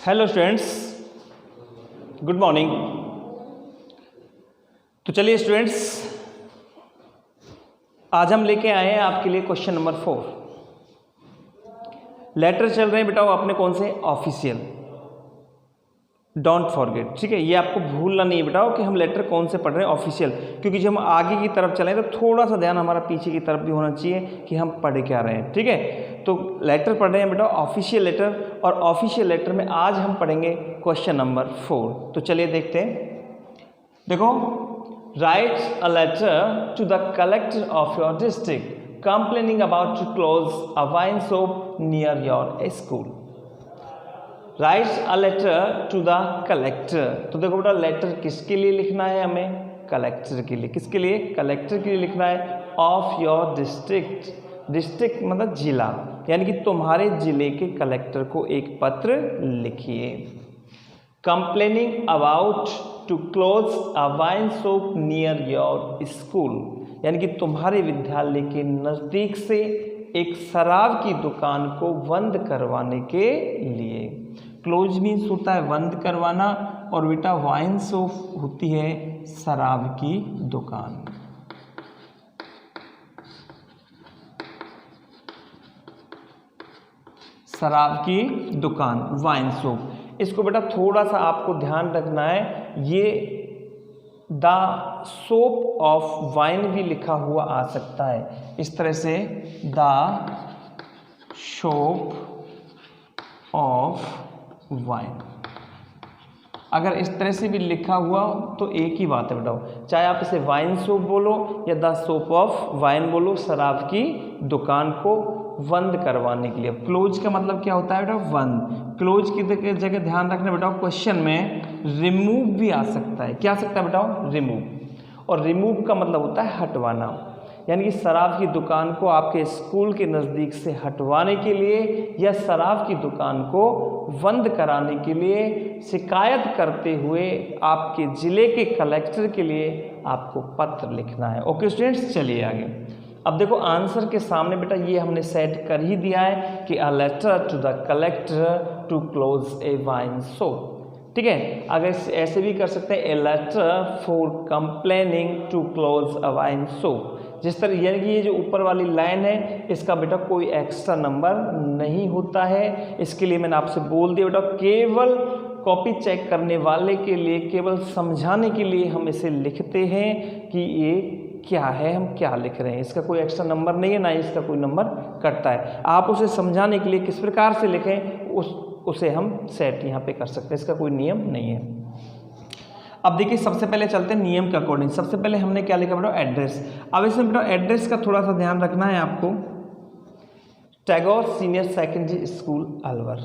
Hello students, good morning. तो चलिए students, आज हम लेके आए हैं आपके लिए क्वेश्चन नंबर 4। लेटर चल रहे हैं बेटा अपने कौन से, ऑफिशियल। डोंट फॉरगेट, ठीक है, ये आपको भूलना नहीं है बेटा कि हम लेटर कौन से पढ़ रहे हैं, ऑफिशियल। क्योंकि जब हम आगे की तरफ चलें तो थोड़ा सा ध्यान हमारा पीछे की तरफ भी होना चाहिए कि हम पढ़ क्या रहे हैं, ठीक है। तो लेटर पढ़ रहे हैं बेटा ऑफिशियल लेटर, और ऑफिशियल लेटर में आज हम पढ़ेंगे क्वेश्चन नंबर 4। तो चलिए देखते हैं। देखो, write a letter to the collector of your district complaining about to close a wine shop near your school. Write a letter to the collector. तो देखो बेटा, लेटर किसके लिए लिखना है हमें, कलेक्टर के लिए। किसके लिए, कलेक्टर के लिए लिखना है, ऑफ योर डिस्ट्रिक्ट। डिस्ट्रिक्ट मतलब जिला, यानी कि तुम्हारे जिले के कलेक्टर को एक पत्र लिखिए। Complaining about to close a wine shop near your school, यानी कि तुम्हारे विद्यालय के नज़दीक से एक शराब की दुकान को बंद करवाने के लिए। क्लोज मीन्स होता है बंद करवाना, और बेटा वाइन शॉप होती है शराब की दुकान। शराब की दुकान, वाइन शॉप। इसको बेटा थोड़ा सा आपको ध्यान रखना है, ये द शॉप ऑफ वाइन भी लिखा हुआ आ सकता है इस तरह से, द शॉप ऑफ वाइन। अगर इस तरह से भी लिखा हुआ तो एक ही बात है बेटा, चाहे आप इसे वाइन शॉप बोलो या द शॉप ऑफ वाइन बोलो, शराब की दुकान को बंद करवाने के लिए। क्लोज का मतलब क्या होता है बेटा, बंद। क्लोज की जगह ध्यान रखना बेटा, क्वेश्चन में रिमूव भी आ सकता है। क्या आ सकता है बेटा, रिमूव। और रिमूव का मतलब होता है हटवाना, यानी कि शराब की दुकान को आपके स्कूल के नज़दीक से हटवाने के लिए या शराब की दुकान को बंद कराने के लिए शिकायत करते हुए आपके ज़िले के कलेक्टर के लिए आपको पत्र लिखना है। ओके स्टूडेंट्स, चलिए आगे। अब देखो, आंसर के सामने बेटा ये हमने सेट कर ही दिया है कि a letter to the collector to close a wine shop, ठीक है। अगर ऐसे भी कर सकते हैं, a letter for complaining to close a wine shop. जिस तरह, यानी कि ये जो ऊपर वाली लाइन है इसका बेटा कोई एक्स्ट्रा नंबर नहीं होता है। इसके लिए मैंने आपसे बोल दिया बेटा, केवल कॉपी चेक करने वाले के लिए, केवल समझाने के लिए हम इसे लिखते हैं कि ये क्या है, हम क्या लिख रहे हैं। इसका कोई एक्स्ट्रा नंबर नहीं है, ना इसका कोई नंबर कटता है। आप उसे समझाने के लिए किस प्रकार से लिखें उसे हम सेट यहाँ पे कर सकते हैं, इसका कोई नियम नहीं है। अब देखिए, सबसे पहले चलते हैं नियम के अकॉर्डिंग। सबसे पहले हमने क्या लिखा बेटा, एड्रेस। अब इसमें बेटा एड्रेस का थोड़ा सा ध्यान रखना है आपको। Tagore senior secondary school Alwar,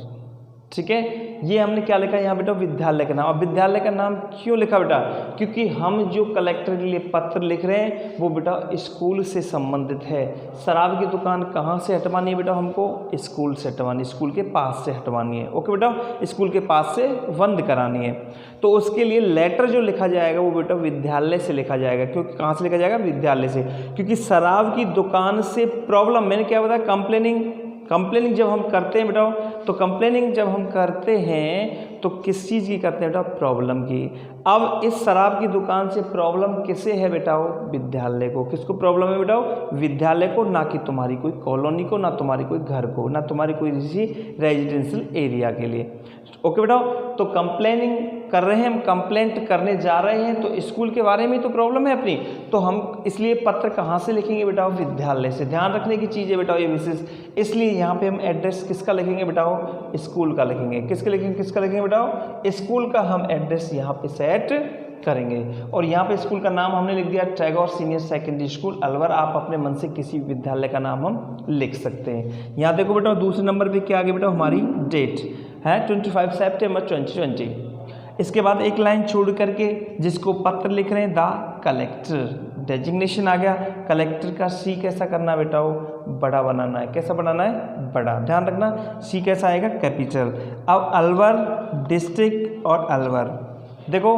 ठीक है। ये हमने क्या लिखा यहाँ बेटा, विद्यालय का नाम। अब विद्यालय का नाम क्यों लिखा बेटा, क्योंकि हम जो कलेक्टर के लिए पत्र लिख रहे हैं वो बेटा स्कूल से संबंधित है। शराब की दुकान कहाँ से हटवानी है बेटा, हमको स्कूल से हटवानी, स्कूल के पास से हटवानी है। ओके बेटा, स्कूल के पास से बंद करानी है। तो उसके लिए लेटर जो लिखा जाएगा वो बेटा विद्यालय से लिखा जाएगा। क्योंकि कहाँ से लिखा जाएगा, विद्यालय से। क्योंकि शराब की दुकान से प्रॉब्लम, मैंने क्या बताया, कंप्लेनिंग जब हम करते हैं बेटा, तो कंप्लेनिंग जब हम करते हैं तो किस चीज़ की करते हैं बेटा, प्रॉब्लम की। अब इस शराब की दुकान से प्रॉब्लम किसे है बेटा, विद्यालय को। किसको प्रॉब्लम है बेटा, विद्यालय को, ना कि तुम्हारी कोई कॉलोनी को, ना तुम्हारी कोई घर को, ना तुम्हारी कोई किसी रेजिडेंशियल एरिया के लिए। ओके बेटा, तो कंप्लेनिंग कर रहे हैं, हम कंप्लेंट करने जा रहे हैं, तो स्कूल के बारे में तो प्रॉब्लम है अपनी, तो हम इसलिए पत्र कहाँ से लिखेंगे बेटा, विद्यालय से। ध्यान रखने की चीज़ है बेटा ये विशेष, इसलिए यहाँ पे हम एड्रेस किसका लिखेंगे बेटा, स्कूल का लिखेंगे। किसका लिखेंगे बेटा, स्कूल का हम एड्रेस यहाँ पे सेट करेंगे। और यहाँ पे स्कूल का नाम हमने लिख दिया Tagore senior secondary school Alwar. आप अपने मन से किसी विद्यालय का नाम हम लिख सकते हैं। यहाँ देखो बेटा, दूसरे नंबर पे क्या आ गया बेटा, हमारी डेट है 25 सितंबर 2020। इसके बाद एक लाइन छोड़ करके जिसको पत्र लिख रहे हैं, द कलेक्टर, डेजिग्नेशन आ गया। कलेक्टर का सी कैसा करना बेटा, वो बड़ा बनाना है। कैसा बनाना है, बड़ा। ध्यान रखना, सी कैसा आएगा, कैपिटल। अब अलवर डिस्ट्रिक्ट और अलवर, देखो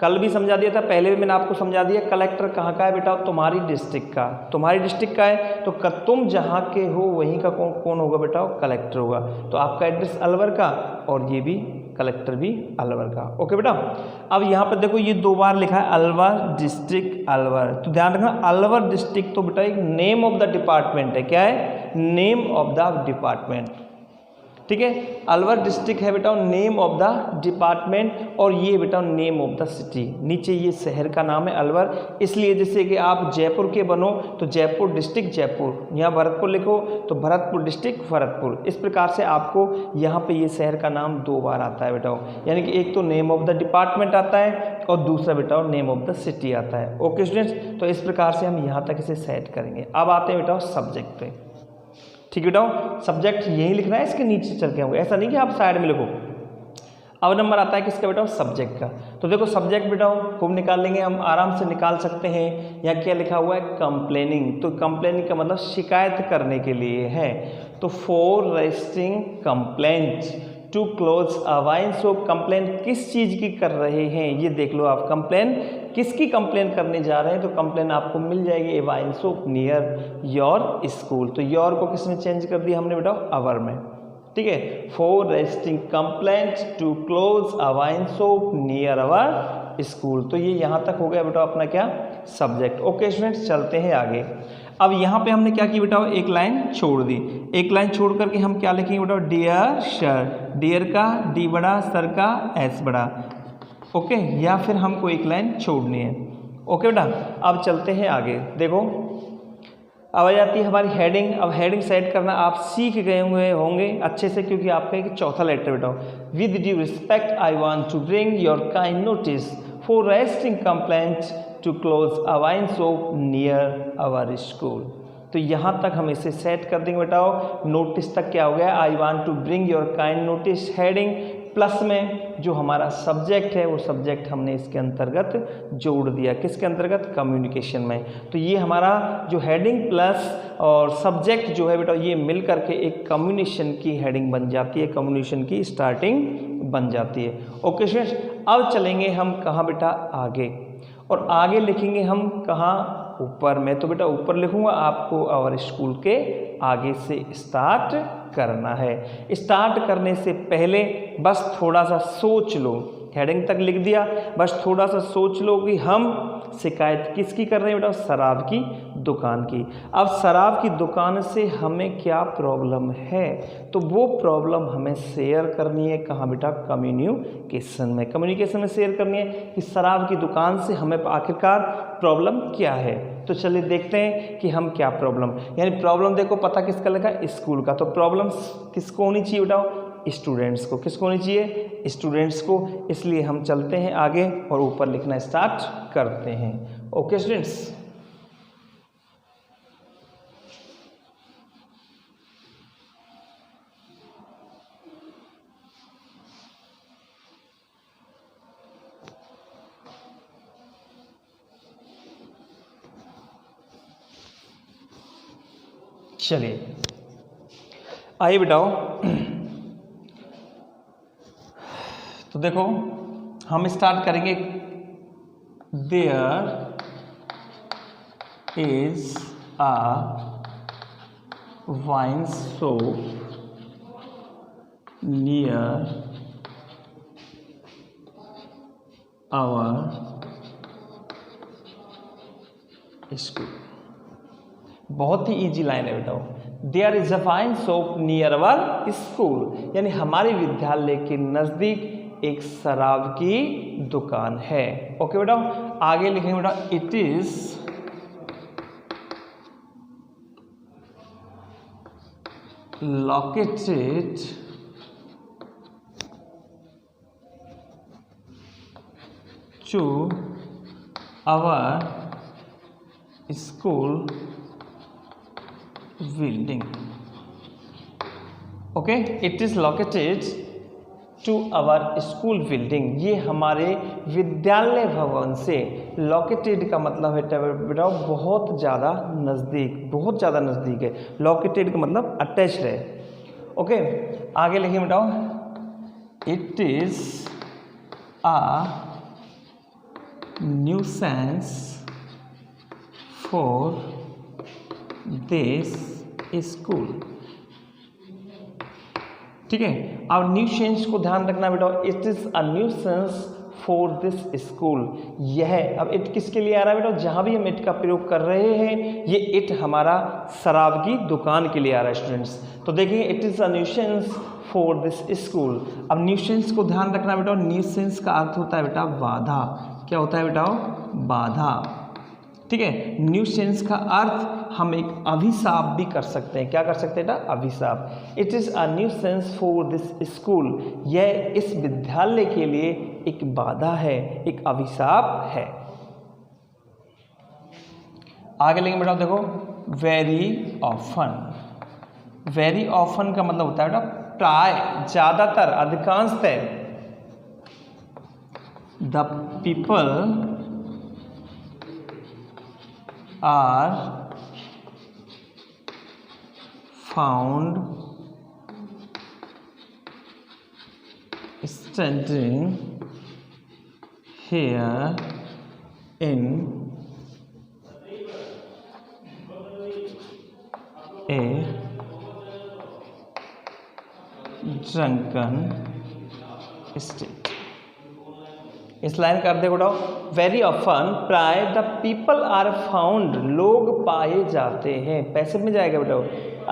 कल भी समझा दिया था, पहले भी मैंने आपको समझा दिया। कलेक्टर कहाँ का है बेटा, तुम्हारी डिस्ट्रिक्ट का। तुम्हारी डिस्ट्रिक्ट का है तो तुम जहाँ के हो वहीं का कौन होगा बेटा, कलेक्टर होगा। तो आपका एड्रेस अलवर का और ये भी कलेक्टर भी अलवर का। ओके बेटा, अब यहाँ पर देखो ये 2 बार लिखा है अलवर डिस्ट्रिक्ट अलवर, तो ध्यान रखना अलवर डिस्ट्रिक्ट तो बेटा एक नेम ऑफ द डिपार्टमेंट है। क्या है? Name of the department. ठीक है, अलवर डिस्ट्रिक्ट है बेटा नेम ऑफ द डिपार्टमेंट, और ये बेटा नेम ऑफ द सिटी। नीचे ये शहर का नाम है अलवर, इसलिए जैसे कि आप जयपुर के बनो तो जयपुर डिस्ट्रिक्ट जयपुर, यहाँ भरतपुर लिखो तो भरतपुर डिस्ट्रिक्ट भरतपुर। इस प्रकार से आपको यहाँ पे ये शहर का नाम 2 बार आता है बेटा, यानी कि एक तो नेम ऑफ द डिपार्टमेंट आता है और दूसरा बेटा नेम ऑफ द सिटी आता है। ओके स्टूडेंट्स, तो इस प्रकार से हम यहाँ तक इसे सेट करेंगे। अब आते हैं बेटा सब्जेक्ट पे। ठीक है बेटा, सब्जेक्ट यही लिखना है, इसके नीचे चल के होंगे, ऐसा नहीं कि आप साइड में लिखो। अब नंबर आता है किसका बेटा? सब्जेक्ट का। तो देखो सब्जेक्ट बेटा खूब निकाल लेंगे, हम आराम से निकाल सकते हैं। यहाँ क्या लिखा हुआ है? कंप्लेनिंग। तो कंप्लेनिंग का मतलब शिकायत करने के लिए है। तो for registering complaint to close a wine shop. Complain किस चीज़ की कर रहे हैं ये देख लो आप, कंप्लेन किसकी कंप्लेन करने जा रहे हैं? तो कंप्लेन आपको मिल जाएगी a wine shop near your school. तो योर को किस में चेंज कर दिया हमने बेटा? अवर में। ठीक है, for registering complaint to close a wine shop near our school. तो ये यहाँ तक हो गया बेटा अपना क्या? सब्जेक्ट। ओके स्टूडेंट्स, चलते हैं आगे। अब यहाँ पे हमने क्या किया बेटा? एक लाइन छोड़ दी। एक लाइन छोड़ करके हम क्या लिखेंगे बेटा? Dear sir. डियर का डी बड़ा, सर का एस बड़ा। ओके, या फिर हमको एक लाइन छोड़नी है। ओके बेटा, अब चलते हैं आगे। देखो अब आ जाती है हमारी हेडिंग। अब हेडिंग सेट करना आप सीख गए होंगे अच्छे से, क्योंकि आपका एक चौथा लेटर बेटा, with due respect I want to bring your kind notice for registering complaint to close a wine shop near our school. तो यहाँ तक हम इसे सेट कर देंगे बेटा। नोटिस तक क्या हो गया? I want to bring your kind notice. Heading plus में जो हमारा सब्जेक्ट है वो सब्जेक्ट हमने इसके अंतर्गत जोड़ दिया। किसके अंतर्गत? कम्युनिकेशन में। तो ये हमारा जो हेडिंग प्लस और सब्जेक्ट जो है बेटा ये मिल करके एक कम्युनिकेशन की हेडिंग बन जाती है, कम्युनिकेशन की स्टार्टिंग बन जाती है। ओके स्टूडेंट्स, अब चलेंगे हम कहाँ बेटा? आगे। और आगे लिखेंगे हम कहाँ? ऊपर में। तो बेटा ऊपर लिखूंगा, आपको आवर स्कूल के आगे से स्टार्ट करना है। स्टार्ट करने से पहले बस थोड़ा सा सोच लो। हेडिंग तक लिख दिया, बस थोड़ा सा सोच लो कि हम शिकायत किसकी कर रहे हैं बेटा? शराब की दुकान की। अब शराब की दुकान से हमें क्या प्रॉब्लम है? तो वो प्रॉब्लम हमें शेयर करनी है कहाँ बेटा? कम्युनिकेशन में। कम्युनिकेशन में शेयर करनी है कि शराब की दुकान से हमें आखिरकार प्रॉब्लम क्या है। तो चलिए देखते हैं कि हम क्या प्रॉब्लम, यानी प्रॉब्लम देखो पता किसका लगा? स्कूल का। तो प्रॉब्लम किसको होनी चाहिए बेटा? स्टूडेंट्स को। किसको होनी चाहिए? स्टूडेंट्स को। इसलिए हम चलते हैं आगे और ऊपर लिखना स्टार्ट करते हैं। ओके स्टूडेंट्स, चलिए आइए बेटाओ। तो देखो हम स्टार्ट करेंगे, there is a wine shop near our school. बहुत ही इजी लाइन है बेटा। There is a wine shop near our school, यानी हमारे विद्यालय के नज़दीक एक शराब की दुकान है। ओके बेटा, आगे लिखेंगे बेटा, it is located to our school building. Okay, it is located to our school building. ये हमारे विद्यालय भवन से, लोकेटेड का मतलब है बेटा बहुत ज़्यादा नज़दीक, बहुत ज़्यादा नज़दीक है। लोकेटेड का मतलब अटैच्ड है। ओके, आगे लिखिए बेटाओ, it is a nuisance for this school. ठीक है। अब न्यूसेंस को ध्यान रखना बेटा, it is a nuisance for this school. यह अब इट किसके लिए आ रहा है बेटा, जहां भी हम इट का प्रयोग कर रहे हैं ये इट हमारा शराब की दुकान के लिए आ रहा है स्टूडेंट्स। तो देखिए it is a nuisance for this school. अब न्यूसेंस को ध्यान रखना बेटा, न्यूसेंस का अर्थ होता है बेटा बाधा। क्या होता है बेटा, बाधा, ठीक है। न्यूसेंस का अर्थ हम एक अभिशाप भी कर सकते हैं। क्या कर सकते हैं बेटा, अभिशाप। It is a nuisance for this school, यह इस विद्यालय के लिए एक बाधा है, एक अभिशाप है। आगे लेंगे बेटा, देखो वेरी ऑफन। वेरी ऑफन का मतलब होता है बेटा प्राय, ज्यादातर, अधिकांशतः। The people are found standing here in a drunken state। इस लाइन का अर्थ उठाओ, वेरी ऑफन, प्राय, द पीपल आर फाउंड, लोग पाए जाते हैं। पैसिव में जाएगा बेटा,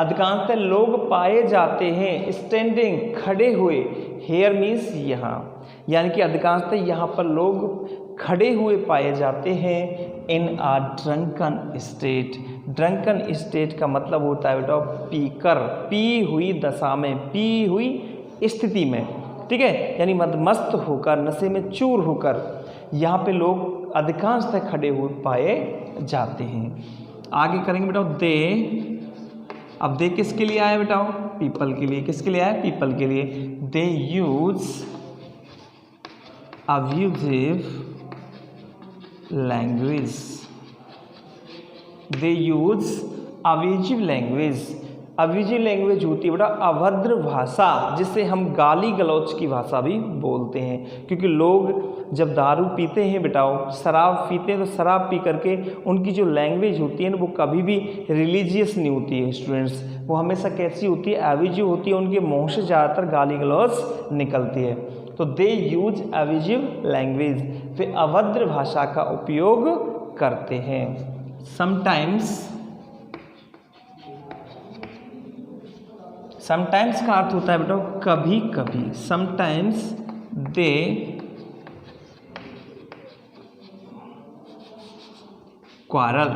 अधिकांशतः लोग पाए जाते हैं, स्टैंडिंग, खड़े हुए, हेयर मीन्स यहाँ, यानी कि अधिकांशतः यहाँ पर लोग खड़े हुए पाए जाते हैं। इन आ ड्रंकन स्टेट, ड्रंकन स्टेट का मतलब होता है बेटा पीकर, पी हुई दशा में, पी हुई स्थिति में, ठीक है, यानी मदमस्त होकर, नशे में चूर होकर यहाँ पे लोग अधिकांशतः खड़े हुए पाए जाते हैं। आगे करेंगे बेटा दे। अब दे किसके लिए आया बेटा, पीपल के लिए। किसके लिए आया, पीपल के लिए। They use abusive language, they use abusive language. Abusive language होती है बेटा अभद्र भाषा, जिसे हम गाली गलौच की भाषा भी बोलते हैं। क्योंकि लोग जब दारू पीते हैं बेटा, शराब पीते हैं, तो शराब पी करके उनकी जो लैंग्वेज होती है ना, वो कभी भी रिलीजियस नहीं होती है स्टूडेंट्स। वो हमेशा कैसी होती है, अब्यूजिव होती है। उनके मुँह से ज़्यादातर गाली गलौच निकलती है। तो दे यूज अब्यूजिव लैंग्वेज, वे अभद्र भाषा का उपयोग करते हैं। समटाइम्स का अर्थ होता है बेटा कभी कभी। Sometimes they quarrel,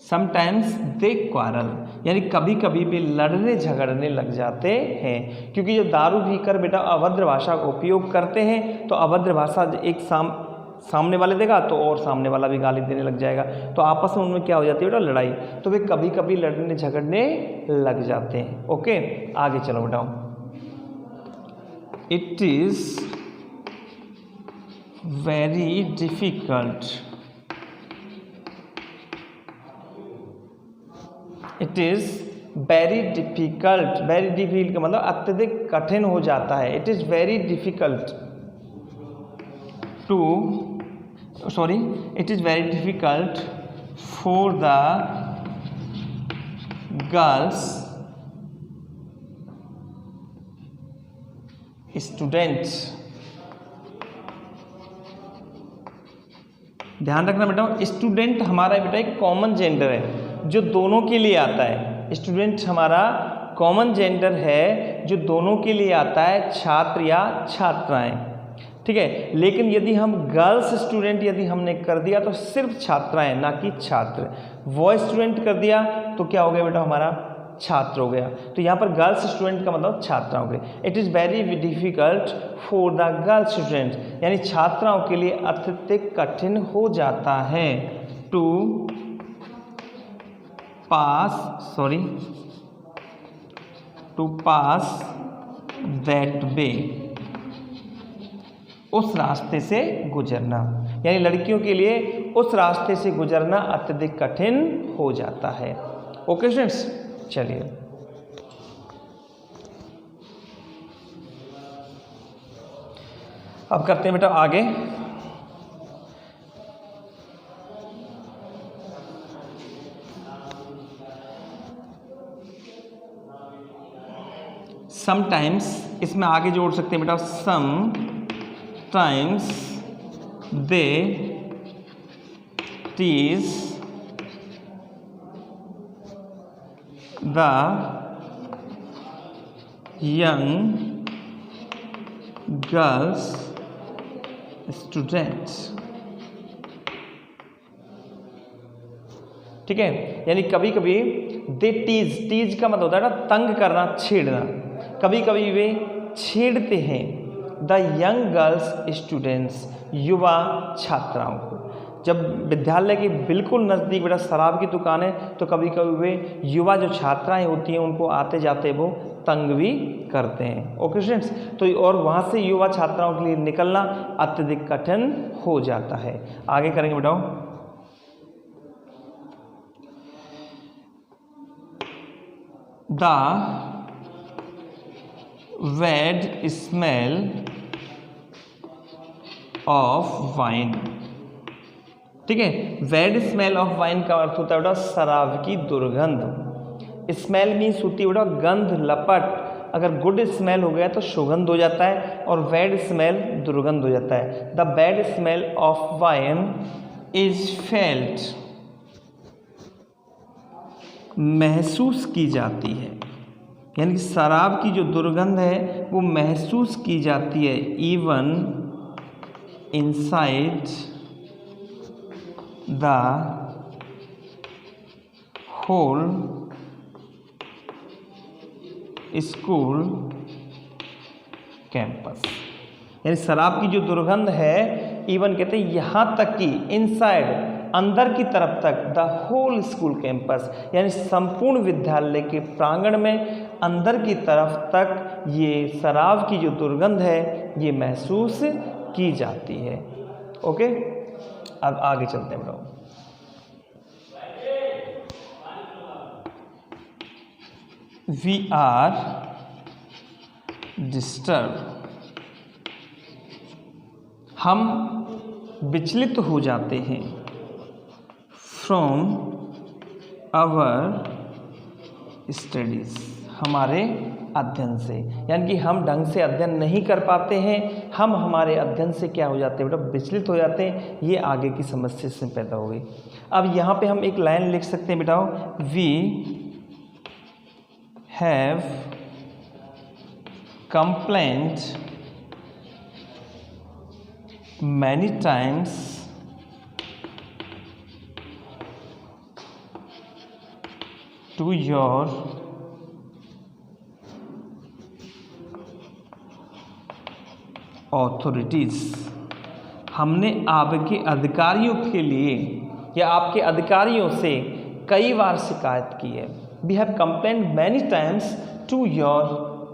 sometimes they quarrel, यानी कभी कभी भी लड़ने झगड़ने लग जाते हैं। क्योंकि जब दारू पीकर बेटा अभद्र भाषा का उपयोग करते हैं, तो अभद्र भाषा एक सामने वाले देगा तो और सामने वाला भी गाली देने लग जाएगा, तो आपस में उनमें क्या हो जाती है बेटा, लड़ाई। तो वे कभी कभी लड़ने झगड़ने लग जाते हैं। ओके, आगे चलो बेटा। It is very difficult, it is very difficult. Very difficult का मतलब अत्यधिक कठिन हो जाता है। It is very difficult it is very difficult for the girls students। ध्यान रखना बेटा, स्टूडेंट हमारा बेटा एक कॉमन जेंडर है जो दोनों के लिए आता है। स्टूडेंट हमारा कॉमन जेंडर है जो दोनों के लिए आता है, छात्र या छात्राएं, ठीक है। लेकिन यदि हम गर्ल्स स्टूडेंट यदि हमने कर दिया तो सिर्फ छात्राएं, ना कि छात्र। बॉय स्टूडेंट कर दिया तो क्या हो गया बेटा, हमारा छात्र हो गया। तो यहाँ पर गर्ल्स स्टूडेंट का मतलब छात्रा हो गए। It is very difficult for the girls student, यानी छात्राओं के लिए अत्यधिक कठिन हो जाता है टू पास दैट वे, उस रास्ते से गुजरना, यानी लड़कियों के लिए उस रास्ते से गुजरना अत्यधिक कठिन हो जाता है। ओके स्टूडेंट्स, चलिए अब करते हैं बेटा आगे। समटाइम्स, इसमें आगे जोड़ सकते हैं बेटा, sometimes they tease the young girls students. ठीक है, यानी कभी कभी दे टीज का मतलब होता है ना तंग करना, छेड़ना। कभी कभी वे छेड़ते हैं द यंग गर्ल्स स्टूडेंट्स, युवा छात्राओं को। जब विद्यालय के बिल्कुल नज़दीक बेटा शराब की दुकान है तो कभी कभी वे युवा जो छात्राएं होती हैं उनको आते जाते वो तंग भी करते हैं। ओके स्टूडेंट्स, तो और वहाँ से युवा छात्राओं के लिए निकलना अत्यधिक कठिन हो जाता है। आगे करेंगे बेटाओ। The bad smell of wine. ठीक है, बैड स्मेल ऑफ वाइन का अर्थ होता है बेटा शराब की दुर्गंध। स्मेल मीन्स होती है बेटा गंध, लपट। अगर गुड स्मेल हो गया तो सुगंध हो जाता है और बैड स्मेल दुर्गंध हो जाता है। The bad smell of wine is felt, महसूस की जाती है, यानी कि शराब की जो दुर्गंध है वो महसूस की जाती है। Even inside the whole school campus, यानी शराब की जो दुर्गंध है इवन कहते हैं यहाँ तक कि इनसाइड अंदर की तरफ तक, द होल स्कूल कैंपस यानी संपूर्ण विद्यालय के प्रांगण में अंदर की तरफ तक ये शराब की जो दुर्गंध है ये महसूस की जाती है। ओके, अब आगे चलते हैं लोग। वी आर डिस्टर्ब, हम विचलित हो जाते हैं। फ्रॉम आवर स्टडीज, हमारे अध्ययन से, यानी कि हम ढंग से अध्ययन नहीं कर पाते हैं, हम हमारे अध्ययन से क्या हो जाते हैं बेटा विचलित हो जाते हैं। ये आगे की समस्या से पैदा हो गई। अब यहाँ पे हम एक लाइन लिख सकते हैं बेटाओ, we have complained many times to your authorities, हमने आपके अधिकारियों के लिए या आपके अधिकारियों से कई बार शिकायत की है। We have complained many times to your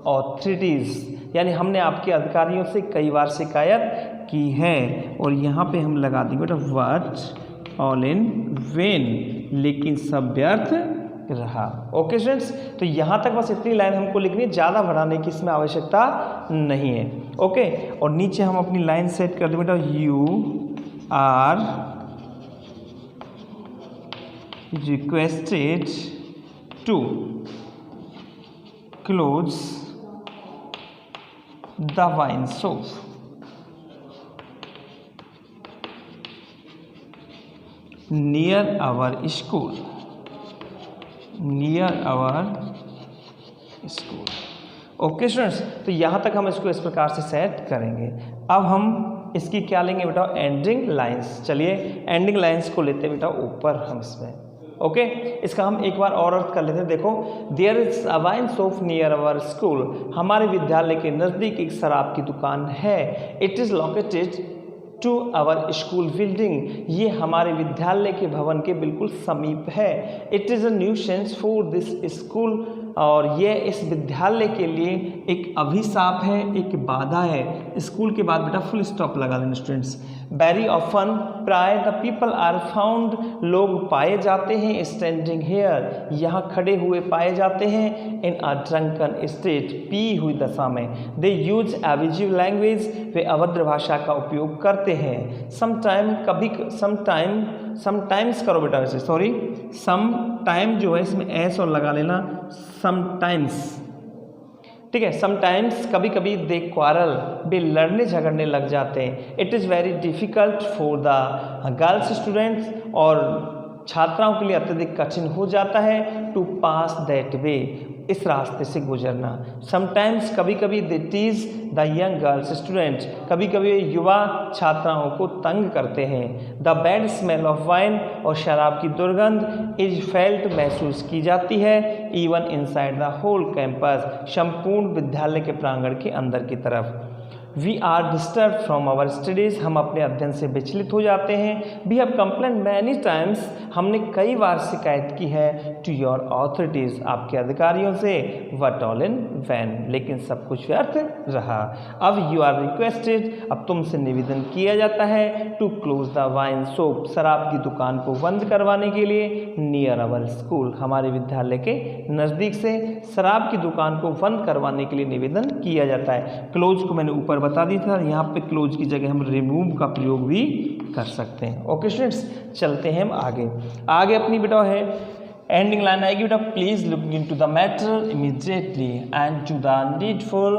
authorities, यानी हमने आपके अधिकारियों से कई बार शिकायत की है। और यहाँ पे हम लगा देंगे बेटा what all in vain, लेकिन सब व्यर्थ रहा। ओके स्टूडेंट्स, तो यहाँ तक बस इतनी लाइन हमको लिखनी है, ज़्यादा बढ़ाने की इसमें आवश्यकता नहीं है। ओके, और नीचे हम अपनी लाइन सेट कर दें बेटा, you are requested to close the wine shop, near our school, near our school. Okay students, तो यहाँ तक हम इसको इस प्रकार से सेट करेंगे। अब हम इसकी क्या लेंगे बेटा, एंडिंग लाइंस। चलिए एंडिंग लाइंस को लेते हैं बेटा ऊपर हम इसमें। ओके, इसका हम एक बार और अर्थ कर लेते हैं। देखो, there is a wine shop near our school, हमारे विद्यालय के नज़दीक एक शराब की दुकान है। It is located to our school building, ये हमारे विद्यालय के भवन के बिल्कुल समीप है। It is a nuisance for this school, और ये इस विद्यालय के लिए एक अभिशाप है, एक बाधा है। स्कूल के बाद बेटा फुल स्टॉप लगा लेना स्टूडेंट्स। वेरी ऑफन, प्राय द पीपल आर फाउंड, लोग पाए जाते हैं। स्टैंडिंग हेयर, यहाँ खड़े हुए पाए जाते हैं। इन अ ड्रंकन स्टेट, पी हुई दशा में। दे यूज एब्यूजिव लैंग्वेज, वे अभद्र भाषा का उपयोग करते हैं। समटाइम, कभी, समटाइम्स करो बेटा वैसे, सॉरी, सम टाइम जो है इसमें एस और लगा लेना, समटाइम्स। ठीक है। समटाइम्स कभी कभी दे क्वारल, वे लड़ने झगड़ने लग जाते हैं। It is very difficult for the girls students, और छात्राओं के लिए अत्यधिक कठिन हो जाता है टू पास दैट वे, इस रास्ते से गुजरना। समटाइम्स कभी कभी they tease the young girls students, कभी कभी युवा छात्राओं को तंग करते हैं। The bad smell of wine, और शराब की दुर्गंध इज फेल्ट, महसूस की जाती है। Even inside the whole campus, संपूर्ण विद्यालय के प्रांगण के अंदर की तरफ। We are disturb from our studies, हम अपने अध्ययन से विचलित हो जाते हैं। We have complain many times, हमने कई बार शिकायत की है टू योर ऑथोरिटीज़, आपके अधिकारियों से। वट ऑल इन वैन, लेकिन सब कुछ व्यर्थ रहा। अब यू आर रिक्वेस्टेड, अब तुमसे निवेदन किया जाता है to close the wine shop, शराब की दुकान को बंद करवाने के लिए। नियर अवर स्कूल, हमारे विद्यालय के नज़दीक से शराब की दुकान को बंद करवाने के लिए निवेदन किया जाता है। क्लोज को मैंने ऊपर बता दी था, यहाँ पे क्लोज की जगह हम रिमूव का प्रयोग भी कर सकते हैं। ओके स्टूडेंट्स, चलते हैं हम आगे अपनी बेटा है एंडिंग लाइन आएगी बेटा, please look into the matter immediately and to the needful.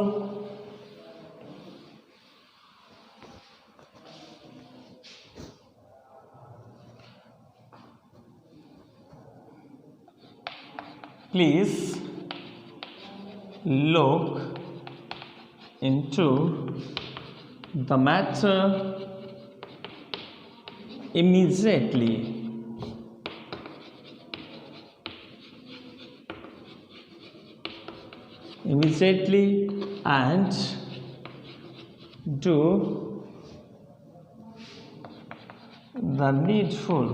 Please look into the matter immediately and do the needful।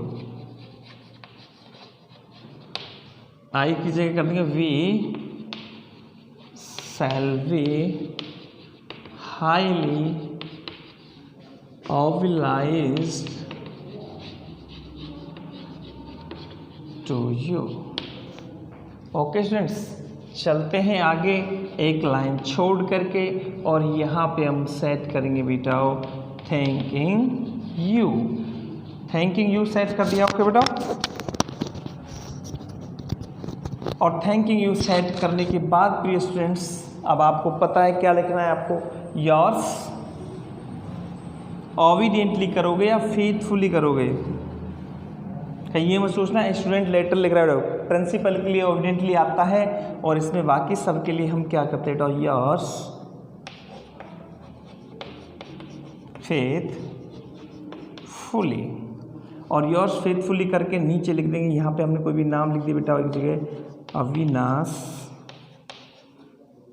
I की जगह कर देंगे we shall be highly obliged to you। Okay students, चलते हैं आगे एक लाइन छोड़ करके, और यहाँ पे हम सेट करेंगे बेटा thanking you. Thanking you set कर दिया ओके बेटा। और थैंकिंग यू सेट करने के बाद प्रिय स्टूडेंट्स, अब आपको पता है क्या लिखना है आपको। योर्स ओबीडियंटली करोगे या फेथफुली करोगे, कहीं ये मत सोचना स्टूडेंट लेटर लिख रहा है। प्रिंसिपल के लिए ओबीडियंटली आता है, और इसमें बाकी सब के लिए हम क्या करते हैं, योर्स फेथफुली। और योर्स फेथफुली करके नीचे लिख देंगे, यहाँ पे हमने कोई भी नाम लिख दिया बेटा एक जगह, अविनाश,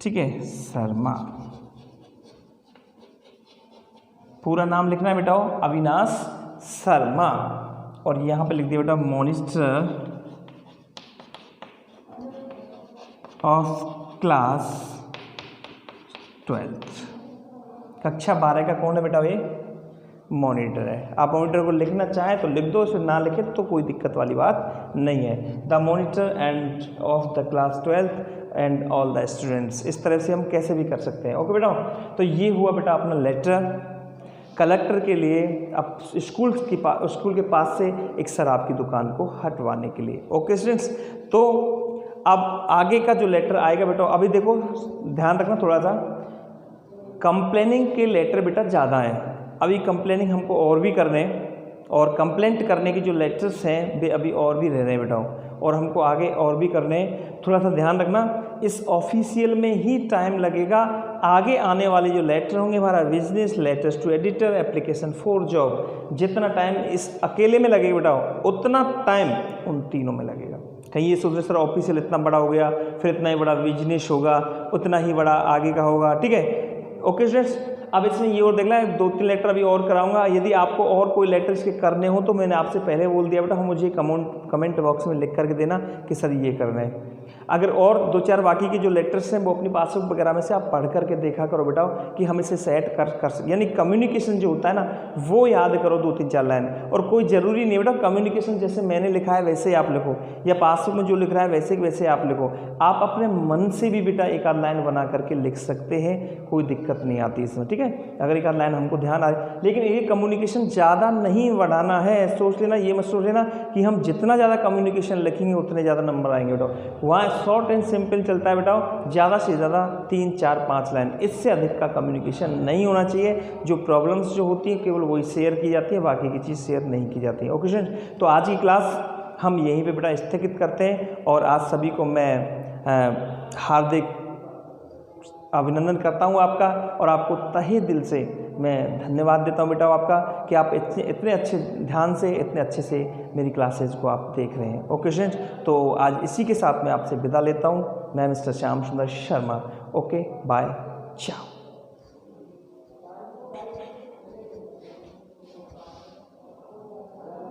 ठीक है, शर्मा। पूरा नाम लिखना है बेटा अविनाश शर्मा, और यहाँ पे लिख दिया बेटा मॉनिटर ऑफ क्लास 12, कक्षा 12 का कौन है बेटा, ये मॉनिटर है। आप मॉनिटर को लिखना चाहें तो लिख दो, फिर ना लिखे तो कोई दिक्कत वाली बात नहीं है। The monitor end of the class 12 and all the students, इस तरह से हम कैसे भी कर सकते हैं। ओके बेटा, तो ये हुआ बेटा अपना लेटर कलेक्टर के लिए अब स्कूल के पास से एक शराब की दुकान को हटवाने के लिए। ओके स्टूडेंट्स, तो अब आगे का जो लेटर आएगा बेटा, अभी देखो ध्यान रखना थोड़ा सा, कंप्लेनिंग के लेटर बेटा ज़्यादा हैं। अभी कंप्लेनिंग हमको और भी करने, और कंप्लेंट करने की जो लेटर्स हैं वे अभी और भी रह रहे हैं बेटा, और हमको आगे और भी करने। थोड़ा सा ध्यान रखना, इस ऑफिशियल में ही टाइम लगेगा। आगे आने वाले जो लेटर होंगे हमारा business, letters to editor, application for job, जितना टाइम इस अकेले में लगेगा बेटा उतना टाइम उन तीनों में लगेगा। कहीं ये सोच रहे सर ऑफिशियल इतना बड़ा हो गया, फिर इतना ही बड़ा बिजनेस होगा, उतना ही बड़ा आगे का होगा, ठीक है। ओके स्टूडेंट्स, अब इसमें ये और देखना है, 2-3 लेटर अभी और कराऊंगा। यदि आपको और कोई लेटर इसके करने हो तो मैंने आपसे पहले बोल दिया बेटा, मुझे कमेंट बॉक्स में लिख करके देना कि सर ये करना है। अगर और 2-4 बाकी के जो लेटर्स हैं वो अपनी पासबुक वगैरह में से आप पढ़ करके देखा करो बेटा कि हम इसे सेट कर सकते, यानी कम्युनिकेशन जो होता है ना वो याद करो 2-3-4 लाइन। और कोई ज़रूरी नहीं बेटा कम्युनिकेशन जैसे मैंने लिखा है वैसे ही आप लिखो, या पासबुक में जो लिख रहा है वैसे आप लिखो। आप अपने मन से भी बेटा एक आध लाइन बना करके लिख सकते हैं, कोई दिक्कत नहीं आती इसमें, ठीक है। ठीक है, अगर एक आध लाइन हमको ध्यान आ रही, लेकिन ये कम्युनिकेशन ज़्यादा नहीं बढ़ाना है। सोच लेना, ये मत सोच लेना कि हम जितना ज़्यादा कम्युनिकेशन लिखेंगे उतने ज़्यादा नंबर आएंगे बेटाओ। वहाँ शॉर्ट एंड सिंपल चलता है बेटाओ, ज़्यादा से ज़्यादा 3, 4, 5 लाइन, इससे अधिक का कम्युनिकेशन नहीं होना चाहिए। जो प्रॉब्लम्स जो होती हैं केवल वही शेयर की जाती है, बाकी की चीज़ शेयर नहीं की जाती है। ओके स्टूडेंट, तो आज की क्लास हम यहीं पे बेटा स्थगित करते हैं और आज सभी को मैं हार्दिक अभिनंदन करता हूँ आपका, और आपको तहे दिल से मैं धन्यवाद देता हूँ बेटा आपका कि आप इतने अच्छे ध्यान से, इतने अच्छे से मेरी क्लासेज को आप देख रहे हैं। ओके स्टूडेंट्स, तो आज इसी के साथ मैं आपसे विदा लेता हूँ। मैं मिस्टर श्याम सुंदर शर्मा। ओके, बाय, चाओ।